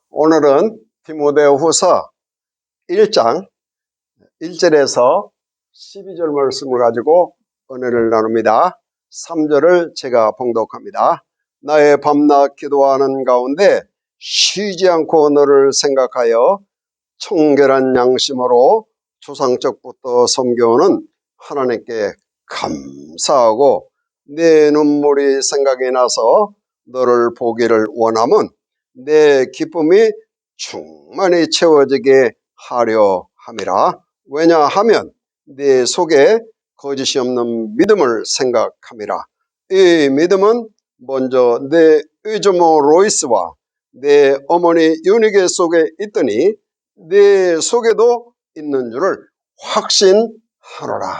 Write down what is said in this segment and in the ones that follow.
오늘은 디모데후서 1장 1절에서 12절 말씀을 가지고 은혜를 나눕니다. 3절을 제가 봉독합니다. 나의 밤낮 기도하는 가운데 쉬지 않고 너를 생각하여 청결한 양심으로 조상적부터 섬겨오는 하나님께 감사하고 내 눈물이 생각이 나서 너를 보기를 원함은 내 기쁨이 충만히 채워지게 하려 함이라. 왜냐하면 내 속에 거짓이 없는 믿음을 생각함이라. 이 믿음은 먼저 내 의조모 로이스와 내 어머니 유니게 속에 있더니 내 속에도 있는 줄을 확신하노라.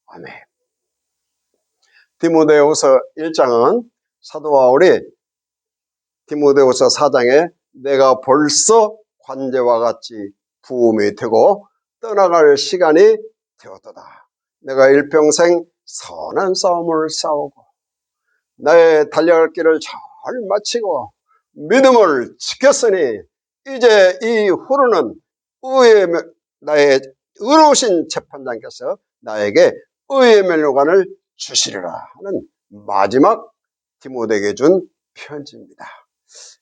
아멘. 디모데후서 1장은 사도 바울이 디모데후서 4장에 내가 벌써 관제와 같이 부음이 되고 떠나갈 시간이 되었도다. 내가 일평생 선한 싸움을 싸우고 나의 달려갈 길을 잘 마치고 믿음을 지켰으니 이제 이 후로는 나의 의로우신 재판장께서 나에게 의의 멸류관을 주시리라 하는 마지막 디모데에게 준 편지입니다.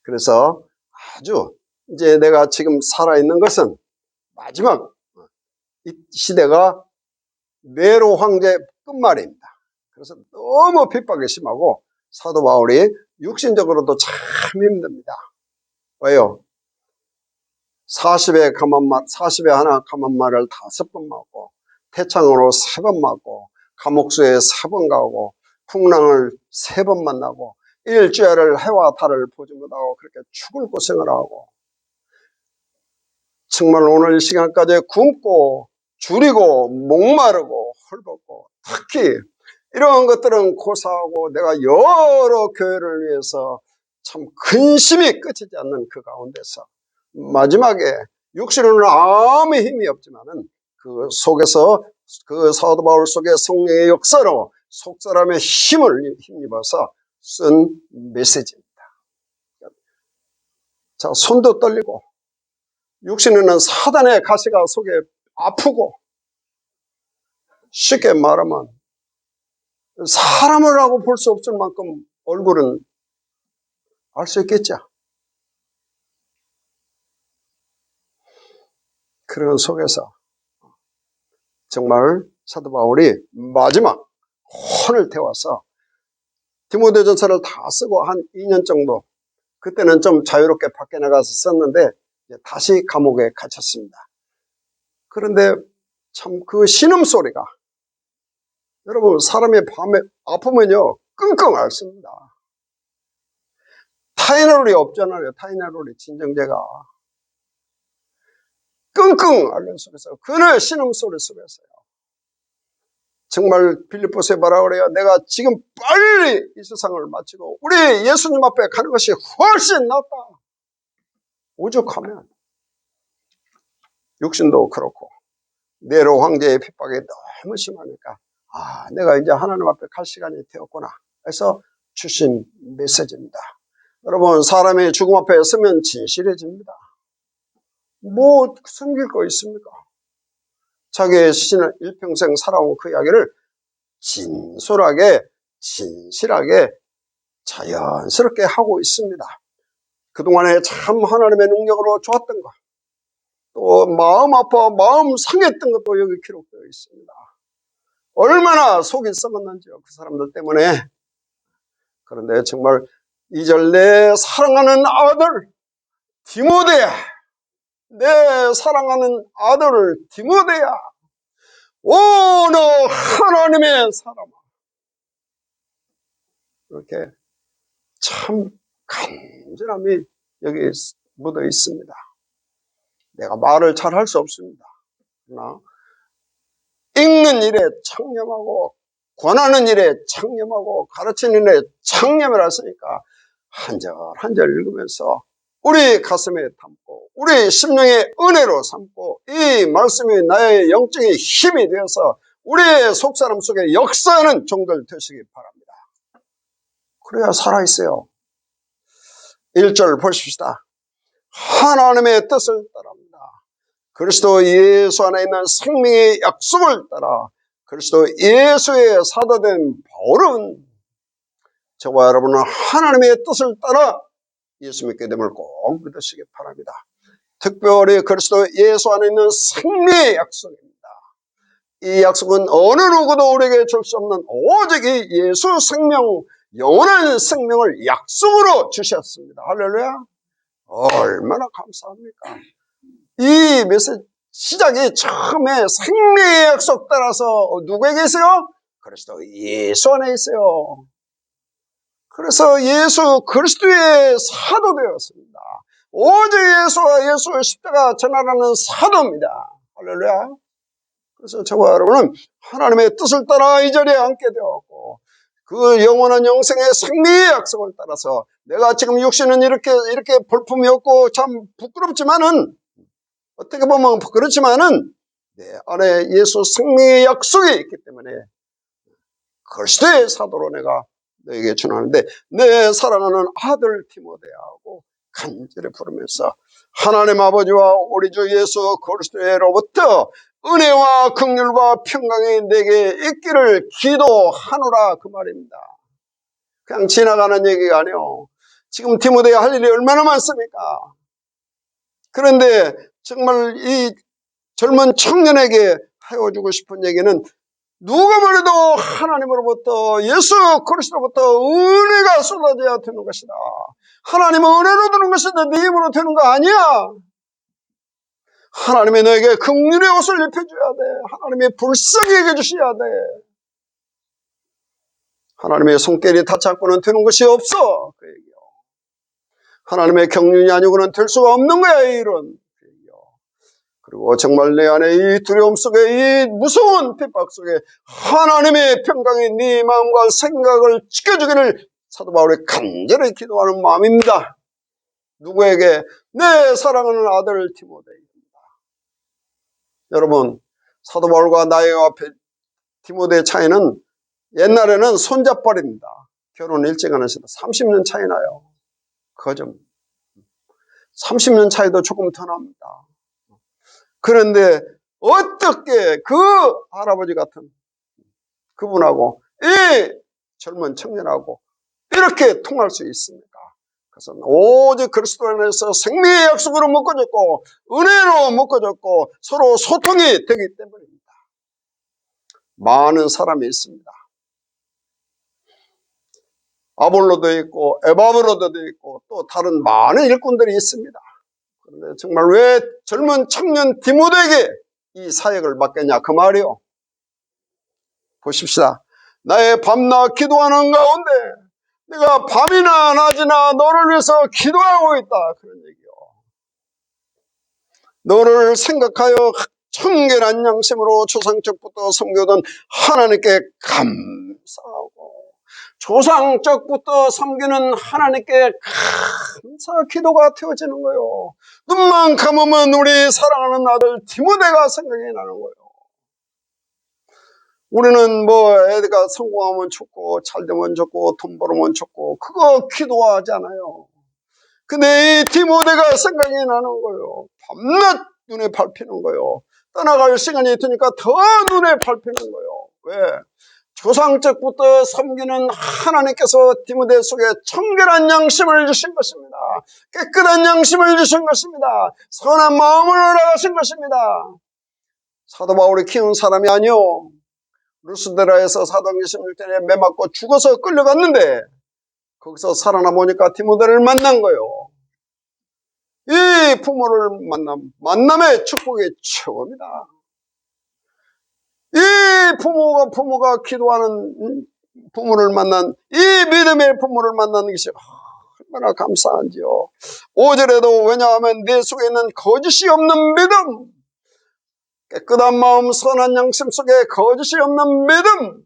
그래서 아주 이제 내가 지금 살아있는 것은 마지막 이 시대가 네로 황제 끝말입니다. 그래서 너무 핍박이 심하고 사도 바울이 육신적으로도 참 힘듭니다. 왜요? 40에 하나 감한말을 5번 맞고 태창으로 3번 맞고 감옥수에 3번 가고 풍랑을 3번 만나고 일주일을 해와 달을 보지 못하고 그렇게 죽을 고생을 하고 정말 오늘 이 시간까지 굶고 줄이고 목마르고 헐벗고 특히 이런 것들은 고사하고 내가 여러 교회를 위해서 참 근심이 끝이지 않는 그 가운데서 마지막에 육신으로는 아무 힘이 없지만은 그 속에서 그 사도 바울 속의 성령의 역사로 속사람의 힘을 힘입어서 쓴 메시지입니다. 자, 손도 떨리고 육신에는 사단의 가시가 속에 아프고 쉽게 말하면 사람을 하고 볼 수 없을 만큼 얼굴은 알 수 있겠죠. 그런 속에서 정말 사도 바울이 마지막 혼을 태워서 디모데전서를 다 쓰고 한 2년 정도 그때는 좀 자유롭게 밖에 나가서 썼는데 다시 감옥에 갇혔습니다. 그런데 참 그 신음소리가 여러분 사람이 밤에 아프면요 끙끙 앓습니다. 타이널이 없잖아요. 타이널이 진정제가 끙끙 앓는 속에서 그의 신음소리 속에서요. 정말 빌립보서에 뭐라 그래요? 내가 지금 빨리 이 세상을 마치고 우리 예수님 앞에 가는 것이 훨씬 낫다. 오죽하면 육신도 그렇고 네로 황제의 핍박이 너무 심하니까 내가 이제 하나님 앞에 갈 시간이 되었구나 해서 주신 메시지입니다. 여러분 사람이 죽음 앞에 서면 진실해집니다. 뭐 숨길 거 있습니까? 자기의 신을 일평생 살아온 그 이야기를 진솔하게 진실하게 자연스럽게 하고 있습니다. 그동안에 참 하나님의 능력으로 좋았던 것 또 마음 아파 마음 상했던 것도 여기 기록되어 있습니다. 얼마나 속이 썩었는지요 그 사람들 때문에. 그런데 정말 2절 내 사랑하는 아들 디모데야 내 사랑하는 아들 디모데야 오 너 하나님의 사람아 이렇게 참 간절함이 여기 묻어 있습니다. 내가 말을 잘 할 수 없습니다. 그러나 읽는 일에 창념하고 권하는 일에 창념하고 가르치는 일에 창념을 했으니까 한 절 한 절 읽으면서 우리 가슴에 담고 우리 심령의 은혜로 삼고 이 말씀이 나의 영적인 힘이 되어서 우리의 속사람 속에 역사하는 종들 되시기 바랍니다. 그래야 살아있어요. 1절 보십시다. 하나님의 뜻을 따릅니다. 그리스도 예수 안에 있는 생명의 약속을 따라 그리스도 예수의 사도된 바울은 저와 여러분은 하나님의 뜻을 따라 예수 믿게 됨을 꼭 믿으시기 바랍니다. 특별히 그리스도 예수 안에 있는 생명의 약속입니다. 이 약속은 어느 누구도 우리에게 줄 수 없는 오직 이 예수 생명, 영원한 생명을 약속으로 주셨습니다. 할렐루야. 얼마나 감사합니까? 이 메시지 시작이 처음에 생명의 약속 따라서 누구에게 있어요? 그리스도 예수 안에 있어요. 그래서 예수 그리스도의 사도 되었습니다. 오직 예수와 예수의 십자가 전하라는 사도입니다. 할렐루야. 그래서 저와 여러분은 하나님의 뜻을 따라 이 자리에 앉게 되었고 그 영원한 영생의 생명의 약속을 따라서 내가 지금 육신은 이렇게 볼품이 없고 참 부끄럽지만은 어떻게 보면 그렇지만은 내 안에 예수 생명의 약속이 있기 때문에 그리스도의 사도로 내가 너에게 전하는데 내 사랑하는 아들 디모데하고 간절히 부르면서 하나님 아버지와 우리 주 예수 그리스도로부터 은혜와 긍휼과 평강이 내게 있기를 기도하노라 그 말입니다. 그냥 지나가는 얘기가 아니에요. 지금 디모데가 할 일이 얼마나 많습니까? 그런데 정말 이 젊은 청년에게 하여주고 싶은 얘기는 누가 말해도 하나님으로부터 예수 그리스도로부터 은혜가 쏟아져야 되는 것이다. 하나님은 은혜로 되는 것인데 네 힘으로 되는 거 아니야. 하나님이 너에게 긍휼의 옷을 입혀줘야 돼. 하나님이 불쌍히 여겨주셔야 돼. 하나님의 손길이 닿지 않고는 되는 것이 없어. 그 얘기요. 하나님의 경륜이 아니고는 될 수가 없는 거야. 이 일은. 그리고 정말 내 안에 이 두려움 속에 이 무서운 핍박 속에 하나님의 평강이 네 마음과 생각을 지켜주기를 사도 바울이 간절히 기도하는 마음입니다. 누구에게? 내 사랑하는 아들 디모데입니다. 여러분 사도 바울과 나와 디모데의 차이는 옛날에는 손잡벌입니다. 결혼 일찍 하는 시대 30년 차이 나요. 그거 좀 30년 차이도 조금 더 납니다. 그런데 어떻게 그 할아버지 같은 그분하고 이 젊은 청년하고 이렇게 통할 수 있습니까? 그래서 오직 그리스도 안에서 생명의 약속으로 묶어졌고 은혜로 묶어졌고 서로 소통이 되기 때문입니다. 많은 사람이 있습니다. 아볼로도 있고 에바브로도 있고 또 다른 많은 일꾼들이 있습니다. 그런데 정말 왜 젊은 청년 디모데에게 이 사역을 맡겼냐 그 말이요. 보십시다. 나의 밤낮 기도하는 가운데 내가 밤이나 낮이나 너를 위해서 기도하고 있다. 그런 얘기요. 너를 생각하여 청결한 양심으로 조상적부터 섬겨던 하나님께 감사하고 조상적부터 섬기는 하나님께 감사 기도가 되어지는 거예요. 눈만 감으면 우리 사랑하는 아들 디모데가 생각이 나는 거예요. 우리는 뭐 애가 성공하면 좋고 잘되면 좋고 돈 벌으면 좋고 그거 기도하지 않아요. 근데 이 디모데가 생각이 나는 거예요. 밤낮 눈에 밟히는 거예요. 떠나갈 시간이 드니까 더 눈에 밟히는 거예요. 왜? 조상적부터 섬기는 하나님께서 디모데 속에 청결한 양심을 주신 것입니다. 깨끗한 양심을 주신 것입니다. 선한 마음을 허락하신 것입니다. 사도 바울이 키운 사람이 아니요. 루스드라에서 사도행전 16장에 매 맞고 죽어서 끌려갔는데 거기서 살아남으니까 디모데를 만난 거예요. 이 부모를 만남의 축복의 최고입니다. 이 부모가 기도하는 부모를 만난 이 믿음의 부모를 만나는 것이 얼마나 감사한지요. 5절에도 왜냐하면 내 속에 있는 거짓이 없는 믿음, 깨끗한 마음 선한 양심 속에 거짓이 없는 믿음,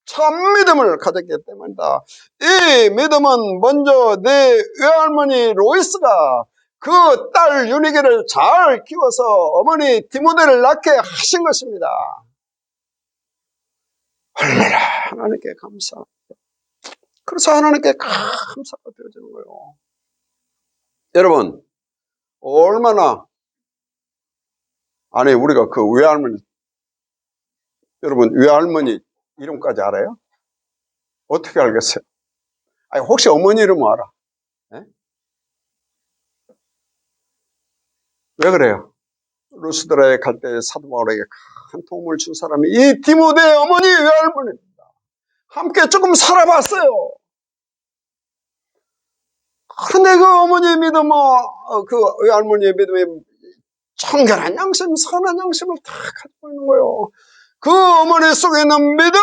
참 믿음을 가졌기 때문이다. 이 믿음은 먼저 내 외할머니 로이스가 그 딸 유니게를 잘 키워서 어머니 디모데를 낳게 하신 것입니다. 얼마나 하나님께 감사합니다. 그래서 하나님께 감사가 되어지는 거예요. 여러분 얼마나, 아니, 우리가 그 외할머니, 여러분, 외할머니 이름까지 알아요? 어떻게 알겠어요? 아니, 혹시 어머니 이름 알아? 네? 왜 그래요? 루스드라에 갈 때 사도 바울에게 큰 도움을 준 사람이 이 디모데 어머니 외할머니입니다. 함께 조금 살아봤어요. 그런데 그 어머니의 믿음, 그 외할머니의 믿음이 청결한 양심, 선한 양심을 다 가지고 있는 거예요. 그 어머니 속에 있는 믿음,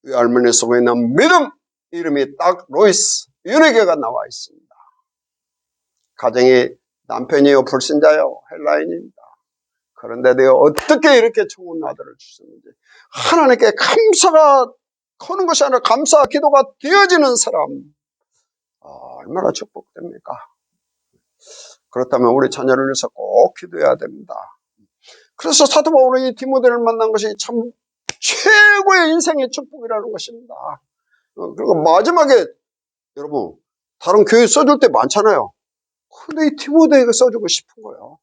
외할머니 속에 있는 믿음, 이름이 딱 로이스 윤회계가 나와 있습니다. 가정이 남편이요 불신자요 헬라인입니다. 그런데 내가 어떻게 이렇게 좋은 아들을 주셨는지, 하나님께 감사가 커는 것이 아니라 감사 기도가 되어지는 사람, 얼마나 축복됩니까? 그렇다면 우리 자녀를 위해서 꼭 기도해야 됩니다. 그래서 사도 바울이 디모데를 만난 것이 참 최고의 인생의 축복이라는 것입니다. 그리고 마지막에 여러분, 다른 교회 써줄 때 많잖아요. 근데 이 디모데에게 써주고 싶은 거예요.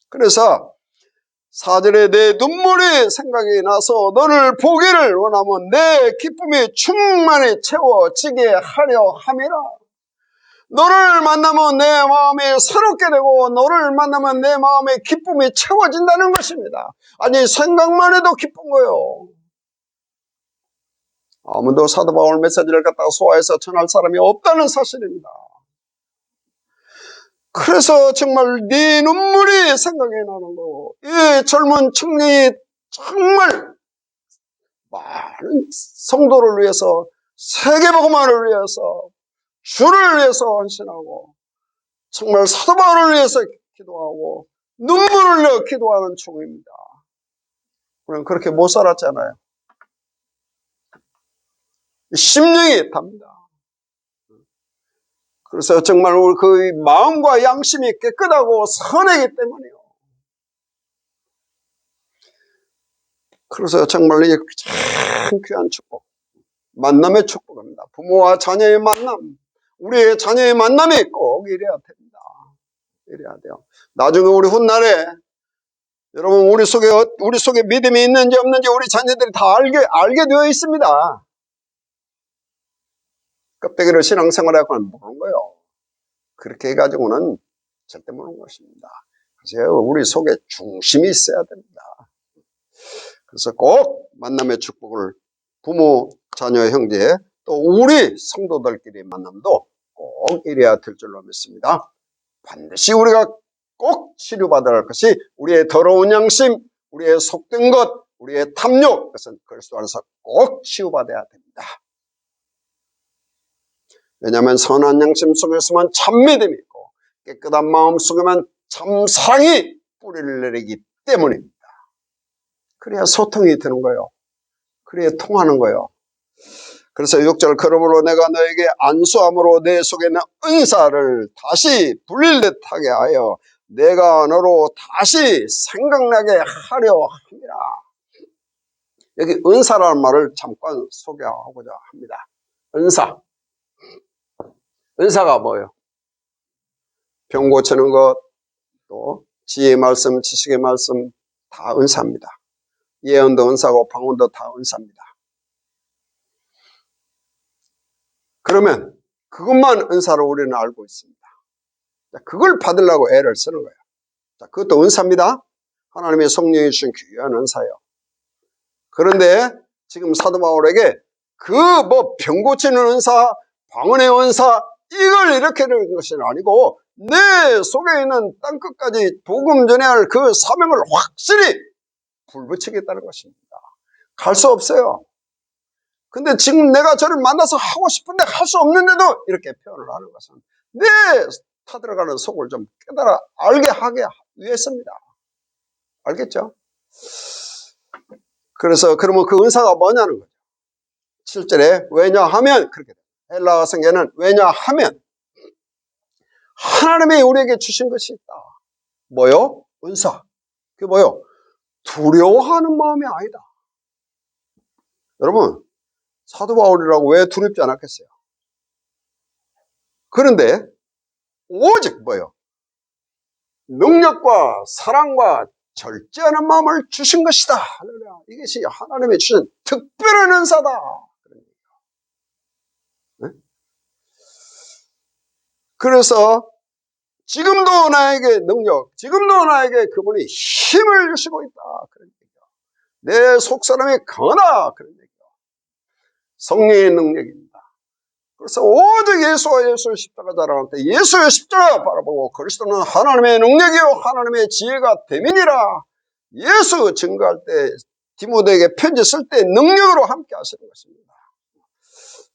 그래서 4절에 내 눈물이 생각이 나서 너를 보기를 원하면 내 기쁨이 충만히 채워지게 하려 함이라. 너를 만나면 내 마음이 새롭게 되고 너를 만나면 내 마음의 기쁨이 채워진다는 것입니다. 아니, 생각만 해도 기쁜 거예요. 아무도 사도 바울 메시지를 갖다가 소화해서 전할 사람이 없다는 사실입니다. 그래서 정말 네 눈물이 생각이 나는 거. 이 젊은 청년이 정말 많은 성도를 위해서, 세계복음화를 위해서, 주를 위해서 헌신하고 정말 사도 바울을 위해서 기도하고 눈물을 흘려 기도하는 총입니다. 우리는 그렇게 못 살았잖아요. 심령이 답니다. 그래서 정말 우리 그 마음과 양심이 깨끗하고 선하기 때문이요. 그래서 정말 이게 참 귀한 축복, 만남의 축복입니다. 부모와 자녀의 만남, 우리의 자녀의 만남이 꼭 이래야 됩니다. 이래야 돼요. 나중에 우리 훗날에 여러분 우리 속에 믿음이 있는지 없는지 우리 자녀들이 다 알게 되어 있습니다. 껍데기로 신앙생활하고 모르는 거예요. 그렇게 해가지고는 절대 모르는 것입니다. 그래서 우리 속에 중심이 있어야 됩니다. 그래서 꼭 만남의 축복을 부모, 자녀, 형제, 또 우리 성도들끼리 만남도 꼭 이래야 될 줄로 믿습니다. 반드시 우리가 꼭 치료받아야 할 것이 우리의 더러운 양심, 우리의 속된 것, 우리의 탐욕, 그것은 그리스도 안에서 꼭 치유받아야 됩니다. 왜냐하면 선한 양심 속에서만 참 믿음이 있고 깨끗한 마음 속에만 참 사랑이 뿌리를 내리기 때문입니다. 그래야 소통이 되는 거예요. 그래야 통하는 거예요. 그래서 6절 그러므로 내가 너에게 안수함으로 내 속에 있는 은사를 다시 불릴 듯하게 하여 내가 너로 다시 생각나게 하려 합니다. 여기 은사라는 말을 잠깐 소개하고자 합니다. 은사. 은사가 뭐예요? 병 고치는 것, 또 지혜의 말씀, 지식의 말씀 다 은사입니다. 예언도 은사고 방언도 다 은사입니다. 그러면 그것만 은사로 우리는 알고 있습니다. 그걸 받으려고 애를 쓰는 거예요. 그것도 은사입니다. 하나님의 성령이 주신 귀한 은사예요. 그런데 지금 사도 바울에게 그 병 고치는 은사, 방언의 은사 이걸 이렇게 되는 것이 아니고 내 속에 있는 땅끝까지 복음 전해야 할 그 사명을 확실히 불붙이겠다는 것입니다. 갈 수 없어요. 근데 지금 내가 저를 만나서 하고 싶은데 할 수 없는데도 이렇게 표현을 하는 것은 내 타들어가는 속을 좀 깨달아 알게 하게 위해서입니다. 알겠죠? 그래서 그러면 그 은사가 뭐냐는 거죠. 7절에 왜냐하면 그렇게 돼요. 헬라어 성경에는 왜냐하면 하나님이 우리에게 주신 것이 있다. 뭐요? 은사. 그게 뭐요? 두려워하는 마음이 아니다. 여러분 사도 바울이라고 왜 두렵지 않았겠어요? 그런데 오직 뭐요? 능력과 사랑과 절제하는 마음을 주신 것이다. 할렐루야. 이것이 하나님이 주신 특별한 은사다. 네? 그래서 지금도 나에게 능력, 지금도 나에게 그분이 힘을 주시고 있다. 그런 얘기야. 내 속사람이 강하다. 그런 얘기야. 성령의 능력입니다. 그래서 오직 예수와 예수의 십자가 자랑할 때 예수의 십자가 바라보고 그리스도는 하나님의 능력이요 하나님의 지혜가 됨이니라. 예수 증거할 때 디모데에게 편지 쓸 때 능력으로 함께 하시는 것입니다.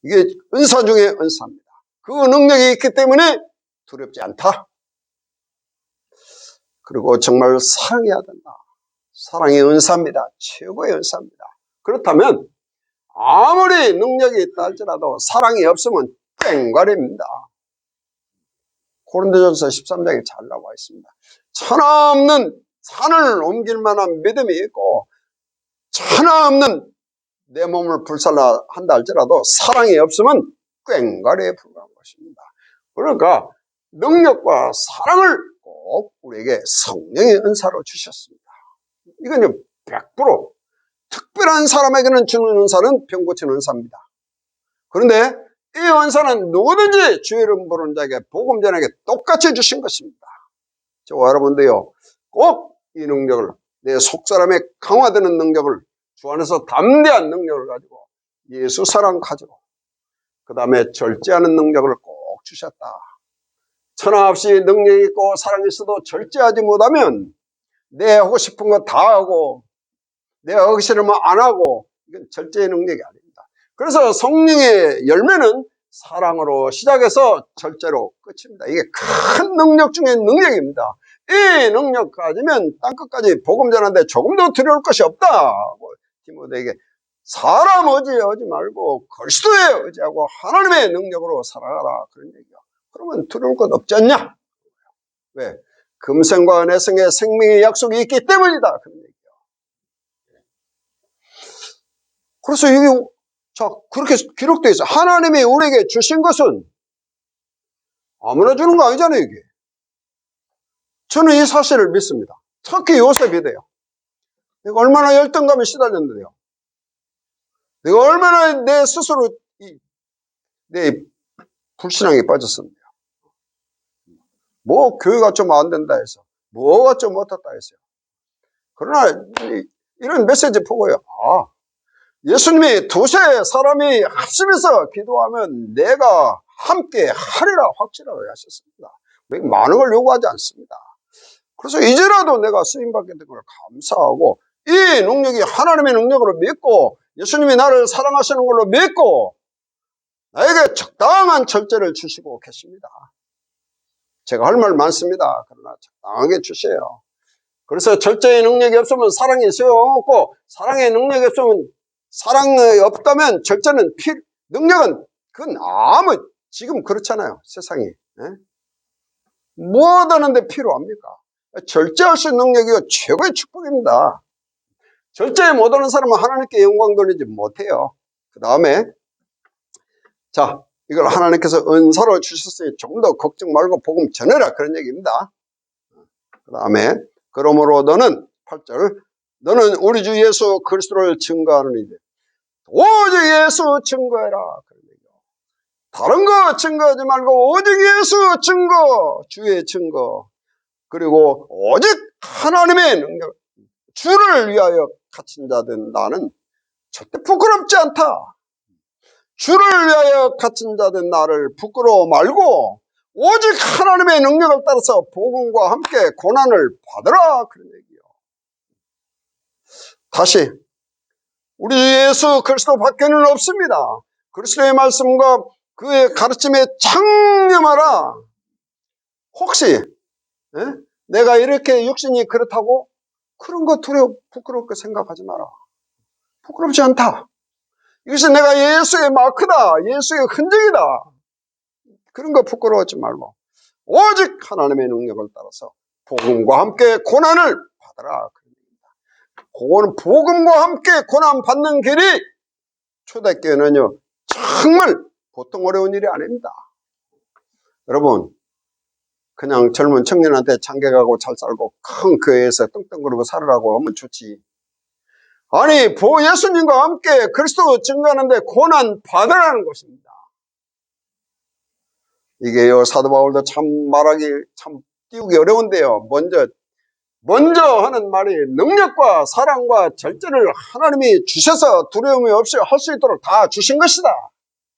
이게 은사 중에 은사입니다. 그 능력이 있기 때문에 두렵지 않다. 그리고 정말 사랑해야 된다. 사랑의 은사입니다. 최고의 은사입니다. 그렇다면 아무리 능력이 있다 할지라도 사랑이 없으면 땡과리입니다. 고린도전서 13장에 잘 나와 있습니다. 천하 없는 산을 옮길 만한 믿음이 있고 천하 없는 내 몸을 불살라 한다 할지라도 사랑이 없으면 꽹과리에 불과한 것입니다. 그러니까 능력과 사랑을 꼭 우리에게 성령의 은사로 주셨습니다. 이건 100% 특별한 사람에게는 주는 은사는 병 고치는 은사입니다. 그런데 이 은사는 누구든지 주의 이름 부르는 자에게 복음 전에게 똑같이 주신 것입니다. 저와 여러분도요, 꼭 이 능력을, 내 속사람의 강화되는 능력을, 주 안에서 담대한 능력을 가지고 예수 사랑 가지고 그 다음에 절제하는 능력을 꼭 주셨다. 천하 없이 능력이 있고 사랑이 있어도 절제하지 못하면 내 하고 싶은 거 다 하고 내가 하기 싫으면 안 하고 이건 절제의 능력이 아닙니다. 그래서 성령의 열매는 사랑으로 시작해서 절제로 끝입니다. 이게 큰 능력 중에 능력입니다. 이 능력 가지면 땅끝까지 복음 전하는데 조금도 두려울 것이 없다. 디모데에게 사람 의지하지 말고 그리스도에 의지하고 하나님의 능력으로 살아가라. 그런 얘기야. 그러면 두려울 것 없지 않냐? 왜? 금생과 내생의 생명의 약속이 있기 때문이다. 그런 얘기야. 그래서 이게 그렇게 기록되어 있어. 하나님이 우리에게 주신 것은 아무나 주는 거 아니잖아요, 이게. 저는 이 사실을 믿습니다. 특히 요셉이 돼요. 내가 얼마나 열등감에 시달렸는데요. 내가 얼마나 내 스스로 내 불신앙에 빠졌었는데요. 뭐 교회가 좀 안 된다 해서 뭐가 좀 어떻다 했어요. 그러나 이런 메시지 보고요. 아, 예수님이 두세 사람이 합심해서 기도하면 내가 함께 하리라 확실하게 하셨습니다. 많은 걸 요구하지 않습니다. 그래서 이제라도 내가 쓰임받게 된 걸 감사하고 이 능력이 하나님의 능력으로 믿고 예수님이 나를 사랑하시는 걸로 믿고 나에게 적당한 절제를 주시고 계십니다. 제가 할 말 많습니다. 그러나 적당하게 주세요. 그래서 절제의 능력이 없으면 사랑이 소용없고 사랑의 능력이 없으면 사랑이 없다면 절제는 능력은 그건 지금 그렇잖아요. 세상이. 뭐 하는데 필요합니까? 절제할 수 있는 능력이 최고의 축복입니다. 절제 못하는 사람은 하나님께 영광 돌리지 못해요. 그 다음에 자, 이걸 하나님께서 은사로 주셨으니 조금 더 걱정 말고 복음 전해라 그런 얘기입니다. 그 다음에 그러므로 너는 8절 너는 우리 주 예수 그리스도를 증거하는 이들 오직 예수 증거해라. 다른 거 증거하지 말고 오직 예수 증거, 주의 증거, 그리고 오직 하나님의 능력, 주를 위하여 갇힌 자된 나는 절대 부끄럽지 않다. 주를 위하여 갇힌 자된 나를 부끄러워 말고 오직 하나님의 능력을 따라서 복음과 함께 고난을 받으라. 그런 얘기요. 다시 우리 예수 그리스도 밖에는 없습니다. 그리스도의 말씀과 그의 가르침에 창념하라. 혹시 내가 이렇게 육신이 그렇다고 그런 거 부끄럽게 생각하지 마라. 부끄럽지 않다. 이것이 내가 예수의 마크다. 예수의 흔적이다. 그런 거 부끄러워하지 말고 오직 하나님의 능력을 따라서 복음과 함께 고난을 받아라. 그거는 복음과 함께 고난 받는 길이 초대교회는요 정말 보통 어려운 일이 아닙니다. 여러분 그냥 젊은 청년한테 장가가고 잘 살고 큰 교회에서 떵떵거리고 살으라고 하면 좋지. 아니, 예수님과 함께 그리스도 증거하는데 고난 받으라는 것입니다. 이게요, 사도 바울도 참 말하기, 참 띄우기 어려운데요. 먼저 하는 말이 능력과 사랑과 절제를 하나님이 주셔서 두려움이 없이 할 수 있도록 다 주신 것이다.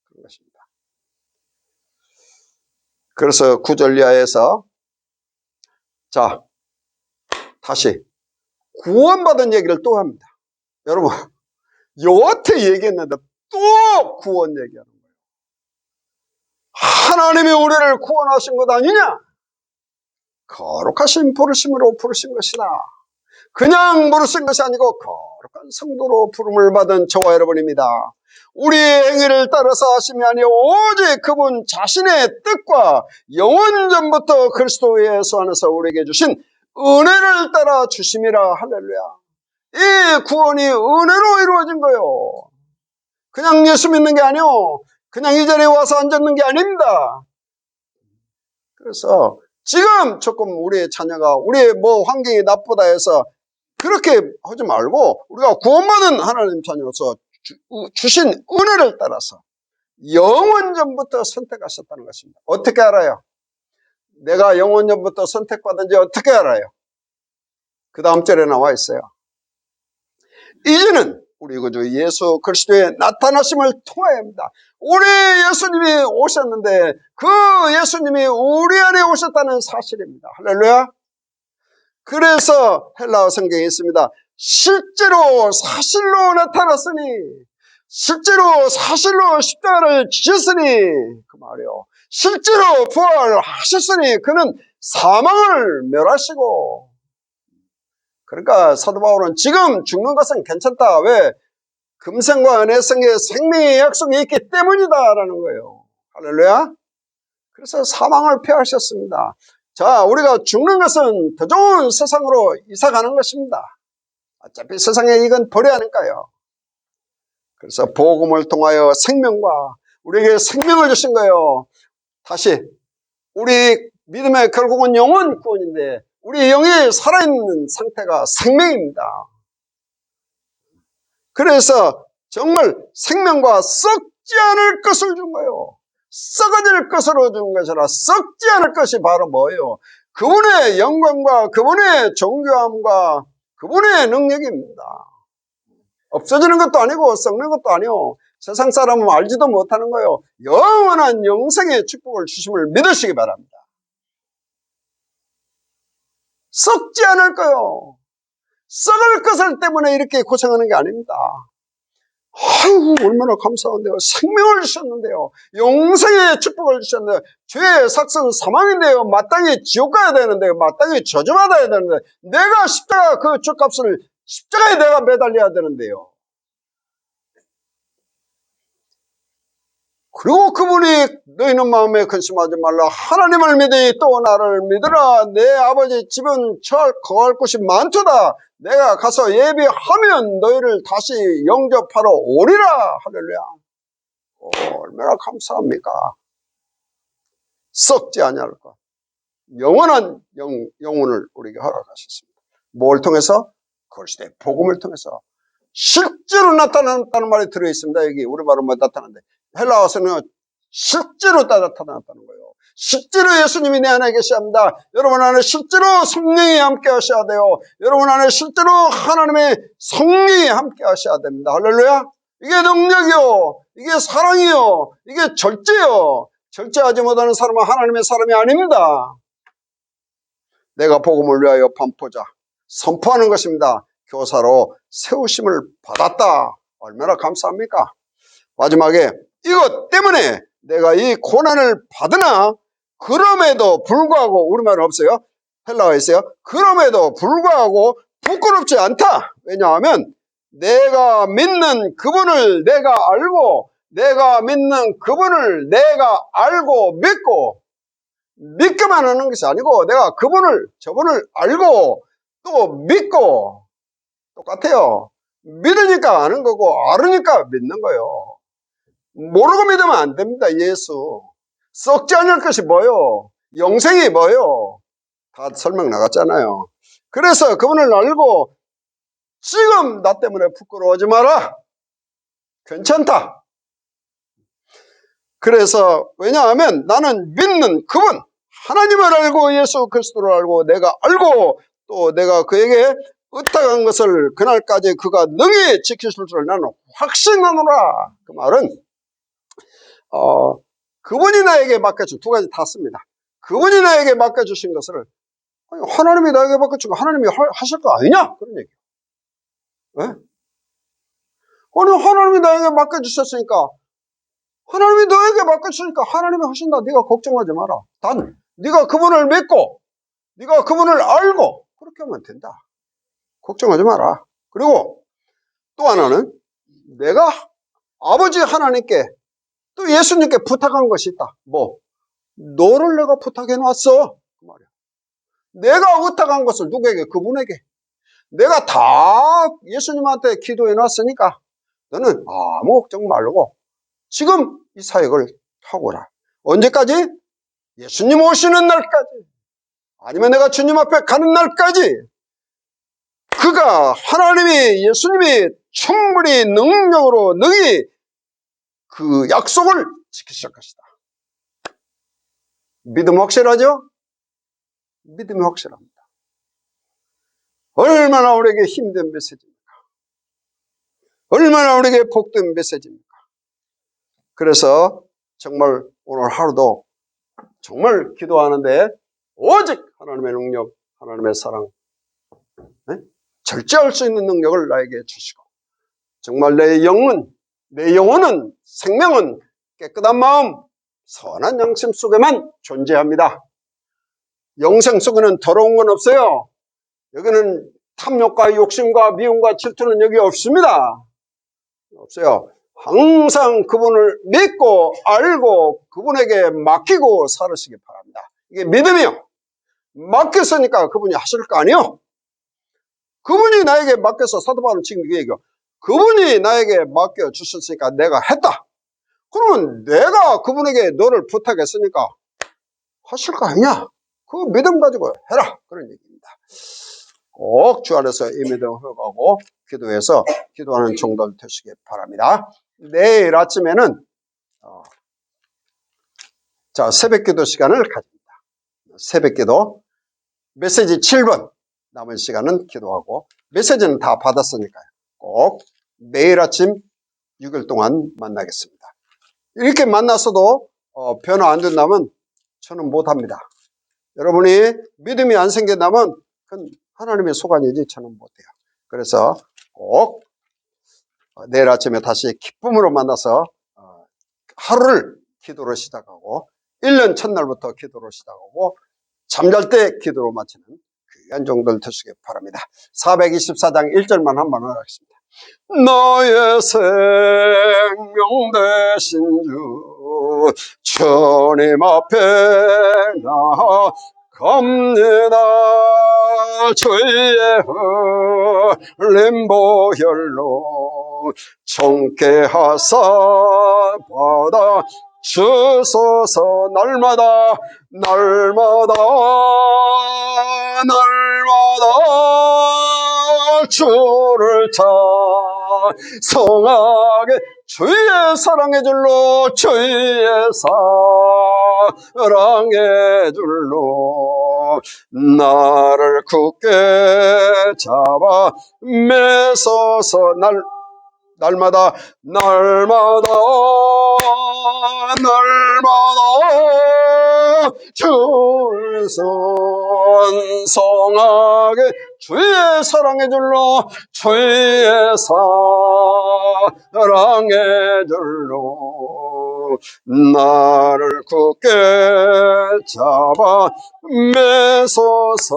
그런 것입니다. 그래서 9절 이하에서 자, 다시 구원받은 얘기를 또 합니다. 여러분, 여태 얘기했는데 또 구원 얘기하는 거예요. 하나님이 우리를 구원하신 것 아니냐? 거룩하신 부르심으로 부르신 것이다. 그냥 부르신 것이 아니고 거룩한 성도로 부름을 받은 저와 여러분입니다. 우리의 행위를 따라서 하심이 아니요 오직 그분 자신의 뜻과 영원전부터 그리스도 예수 안에서 우리에게 주신 은혜를 따라 주심이라. 할렐루야. 이 구원이 은혜로 이루어진 거예요. 그냥 예수 믿는 게 아니요, 그냥 이 자리에 와서 앉았는 게 아닙니다. 그래서 지금 조금 우리의 자녀가 우리의 환경이 나쁘다 해서 그렇게 하지 말고 우리가 구원받은 하나님 자녀로서 주신 은혜를 따라서 영원전부터 선택하셨다는 것입니다. 어떻게 알아요? 내가 영원전부터 선택받은지 어떻게 알아요? 그 다음 절에 나와 있어요. 이제는 우리 구주 예수 그리스도의 나타나심을 통하여입니다. 우리 예수님이 오셨는데 그 예수님이 우리 안에 오셨다는 사실입니다. 할렐루야. 그래서 헬라어 성경에 있습니다. 실제로 사실로 나타났으니, 실제로 사실로 십자가를 지셨으니, 그 말이요, 실제로 부활하셨으니 그는 사망을 멸하시고. 그러니까 사도 바울은 지금 죽는 것은 괜찮다. 왜? 금생과 은혜성의 생명의 약속이 있기 때문이다라는 거예요. 할렐루야. 그래서 사망을 피하셨습니다. 자, 우리가 죽는 것은 더 좋은 세상으로 이사가는 것입니다. 어차피 세상에 이건 버려야 하니까요. 그래서 복음을 통하여 생명과 우리에게 생명을 주신 거예요. 다시 우리 믿음의 결국은 영혼 구원인데 우리 영이 살아있는 상태가 생명입니다. 그래서 정말 생명과 썩지 않을 것을 준 거예요. 썩어질 것으로 준 것이라 썩지 않을 것이 바로 뭐예요? 그분의 영광과 그분의 존귀함과 그분의 능력입니다. 없어지는 것도 아니고 썩는 것도 아니고 세상 사람은 알지도 못하는 거예요. 영원한 영생의 축복을 주심을 믿으시기 바랍니다. 썩지 않을 거요. 썩을 것을 때문에 이렇게 고생하는 게 아닙니다. 아이고, 얼마나 감사한데요. 생명을 주셨는데요. 영생의 축복을 주셨는데, 죄의 삭은 사망인데요. 마땅히 지옥 가야 되는데요. 마땅히 저주받아야 되는데, 내가 십자가 그 죄값을 십자가에 내가 매달려야 되는데요. 그리고 그분이 너희는 마음에 근심하지 말라. 하나님을 믿으니 또 나를 믿으라. 내 아버지 집은 거할 곳이 많도다. 내가 가서 예비하면 너희를 다시 영접하러 오리라. 할렐루야. 얼마나 감사합니까? 썩지 아니할 것. 영원한 영혼을 우리에게 허락하셨습니다. 뭘 통해서? 그리스도의 복음을 통해서. 실제로 나타났다는 말이 들어있습니다. 여기 우리말로 나타났는데 헬라어에서는 실제로 나타났다는 거예요. 실제로 예수님이 내 안에 계셔야 여러분 안에 실제로 성령이 함께 하셔야 돼요. 여러분 안에 실제로 하나님의 성령이 함께 하셔야 됩니다. 할렐루야. 이게 능력이요, 이게 사랑이요, 이게 절제요. 절제하지 못하는 사람은 하나님의 사람이 아닙니다. 내가 복음을 위하여 반포자 선포하는 것입니다. 교사로 세우심을 받았다. 얼마나 감사합니까? 마지막에 이것 때문에 내가 이 고난을 받으나 그럼에도 불구하고, 우리말은 없어요. 헬라어에 있어요. 그럼에도 불구하고 부끄럽지 않다. 왜냐하면 내가 믿는 그분을 내가 알고, 내가 믿는 그분을 내가 알고 믿고, 믿기만 하는 것이 아니고 내가 저분을 알고 또 믿고, 똑같아요. 믿으니까 아는 거고 알으니까 믿는 거예요. 모르고 믿으면 안 됩니다. 예수 썩지 않을 것이 뭐요? 영생이 뭐예요? 다 설명 나갔잖아요. 그래서 그분을 알고 지금 나 때문에 부끄러워하지 마라. 괜찮다. 그래서 왜냐하면 나는 믿는 그분, 하나님을 알고 예수 그리스도를 알고 내가 알고 또 내가 그에게 의탁한 것을 그날까지 그가 능히 지키실 줄 나는 확신하노라. 그 말은 그분이 나에게 맡겨준 두 가지 다 씁니다. 그분이 나에게 맡겨주신 것을 하나님이 나에게 맡겨주고 하나님이 하실 거 아니냐? 그런 얘기예요. 네? 아니 하나님이 나에게 맡겨주셨으니까 하나님이 너에게 맡겨주니까 하나님이 하신다. 네가 걱정하지 마라. 단 네가 그분을 믿고 네가 그분을 알고 그렇게 하면 된다. 걱정하지 마라. 그리고 또 하나는 내가 아버지 하나님께 또 예수님께 부탁한 것이 있다. 뭐? 너를 내가 부탁해 놨어. 그 말이야. 내가 부탁한 것을 누구에게? 그분에게. 내가 다 예수님한테 기도해 놨으니까 너는 아무 걱정 말고 지금 이 사역을 하고라. 언제까지? 예수님 오시는 날까지. 아니면 내가 주님 앞에 가는 날까지 그가 하나님이 예수님이 충분히 능력으로 능히 그 약속을 지키실 것이다. 믿음 확실하죠? 믿음이 확실합니다. 얼마나 우리에게 힘든 메시지입니까? 얼마나 우리에게 복된 메시지입니까? 그래서 정말 오늘 하루도 정말 기도하는데 오직 하나님의 능력, 하나님의 사랑, 네? 절제할 수 있는 능력을 나에게 주시고 정말 내 영혼은 생명은 깨끗한 마음, 선한 양심 속에만 존재합니다. 영생 속에는 더러운 건 없어요. 여기는 탐욕과 욕심과 미움과 질투는 여기 없습니다. 없어요. 항상 그분을 믿고 알고 그분에게 맡기고 살으시기 바랍니다. 이게 믿음이요. 맡겼으니까 그분이 하실 거 아니요. 그분이 나에게 맡겨서 사도 바울은 지금 이게 얘기해요. 그분이 나에게 맡겨주셨으니까 내가 했다. 그러면 내가 그분에게 너를 부탁했으니까 하실 거 아니냐? 그 믿음 가지고 해라. 그런 얘기입니다. 꼭 주 안에서 이 믿음 회복하고 기도해서 기도하는 종들 되시기 바랍니다. 내일 아침에는 새벽 기도 시간을 가집니다. 새벽 기도 메시지 7번 남은 시간은 기도하고 메시지는 다 받았으니까요. 꼭 내일 아침 6일 동안 만나겠습니다. 이렇게 만났어도 변화 안 된다면 저는 못합니다. 여러분이 믿음이 안 생긴다면 그건 하나님의 소관이지 저는 못해요. 그래서 꼭 내일 아침에 다시 기쁨으로 만나서 하루를 기도로 시작하고 1년 첫날부터 기도로 시작하고 잠잘 때 기도로 마치는 귀한 종들 되시기 바랍니다. 424장 1절만 한번 하겠습니다. 너의 생명 되신 주 주님 앞에 나갑니다. 주의 흘린 보혈로 정케하사 받아 주소서. 날마다 주를 찬송하게 주의 사랑의 줄로 주의 사랑의 줄로 나를 굳게 잡아 매소서. 날마다 주를 찬송하게 주의 사랑의 줄로 주의 사랑의 줄로 나를 굳게 잡아 매소서.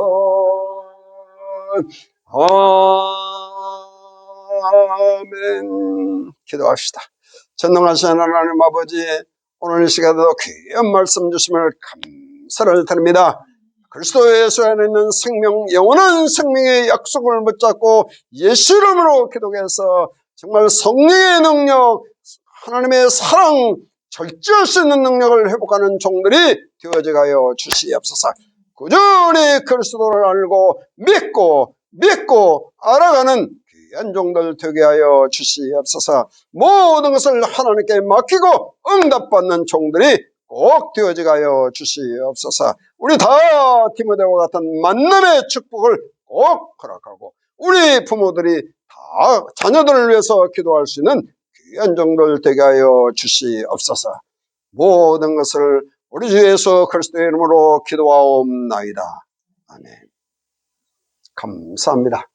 아멘. 기도합시다. 전능하신 하나님 아버지, 오늘 이 시간에도 귀한 말씀 주심을 감사를 드립니다. 그리스도 예수 안에 있는 생명, 영원한 생명의 약속을 붙잡고 예수 이름으로 기도해서 정말 성령의 능력, 하나님의 사랑, 절제할 수 있는 능력을 회복하는 종들이 되어지게 하여 주시옵소서. 꾸준히 그리스도를 알고 믿고 알아가는 귀한 종들 되게 하여 주시옵소서. 모든 것을 하나님께 맡기고 응답받는 종들이 꼭 되어지게 하여 주시옵소서. 우리 다 디모데와 같은 만남의 축복을 꼭 허락하고 우리 부모들이 다 자녀들을 위해서 기도할 수 있는 귀한 종들 되게 하여 주시옵소서. 모든 것을 우리 주 예수 그리스도의 이름으로 기도하옵나이다. 아멘. 감사합니다.